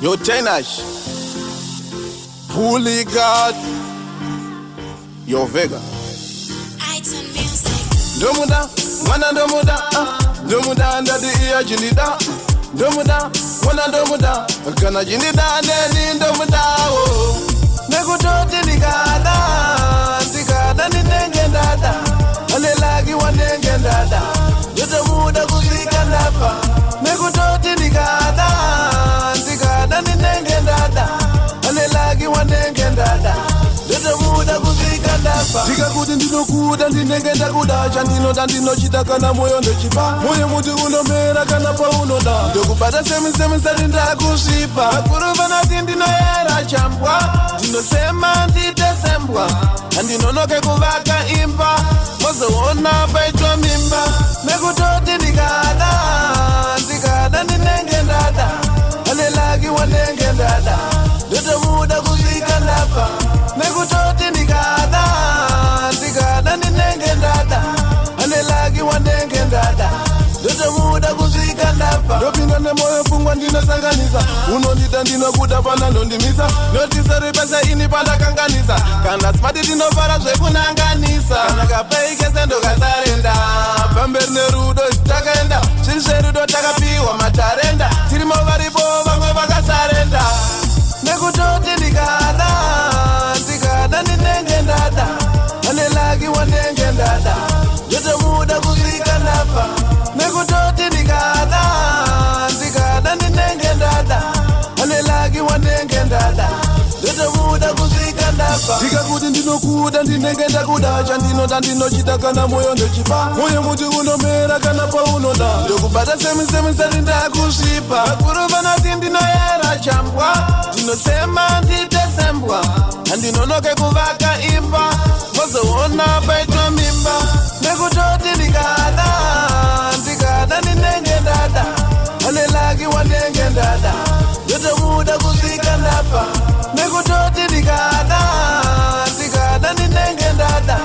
Yo Tenash, Bully God, Yo Vega. Domuda, wana domuda anda di iya jinida. Domuda, wana domuda, kana jinida neni domuda oh. Nekutoti tikada ni nengendada, alelagi wa nengendada. Domuda kuzika napa, nekutoti tikada ni nengendada, alelagi wa nengendada. Domuda kuzika napa. Tika kuti ndinokuda ndinengenda kudacha ndinoda ndinochita kana moyo ndochipa. Moyo muti unomera kana paunoda. Ndokubata semi sati ndakusvipa. Kuruva nati ndinoyera chambwa. Ndinosema nditesembwa. Handinonoke kuvaka imba. Mozoona paitwa mimba. Nekutoti ndikada ndinengendada. Alelagi wa nengendada. Domuda kuzika napa. Nekutoti ndikada ndinengendada. Alelagi wa nengendada. Domuda kuzika napa. Ndopinda nemoyo pfungwa ndinosanganisa. Unondida ndinokuda pana ndondimisa. Notisori pese ini pandakanganisa. Kana smati tinofara zvekunanganisa. Kana kapeikese ndokasarenda. Pamberi nerudo takaenda. Zviri zverudo takapiwa matarenda. Tirimo varipo vamwe vakasarenda. Nekutoti ndikada ndinengendada. Alelagi wa nengendada. Domuda kuzika napa. Nekutoti ndikada ndinengendada. Alelagi wa nengendada. Domuda kuzika napa. Tikakuti ndinokuda ndinengenda kudacha ndinoda ndinochita kana moyo ndochipa. Moyo muti unomera kana paunoda. Ndokubata semi sati ndakusvipa. Kuruva nati ndinoyera chambwa. Ndinosema nditesembwa. Handinonoke kuvaka imba. Mozoona paitwa mimba. Nekutoti ndikada ndinengendada. Alelagi wa nengendada. Domuda kuzika napa. Nekutoti ndikada ndinengendada.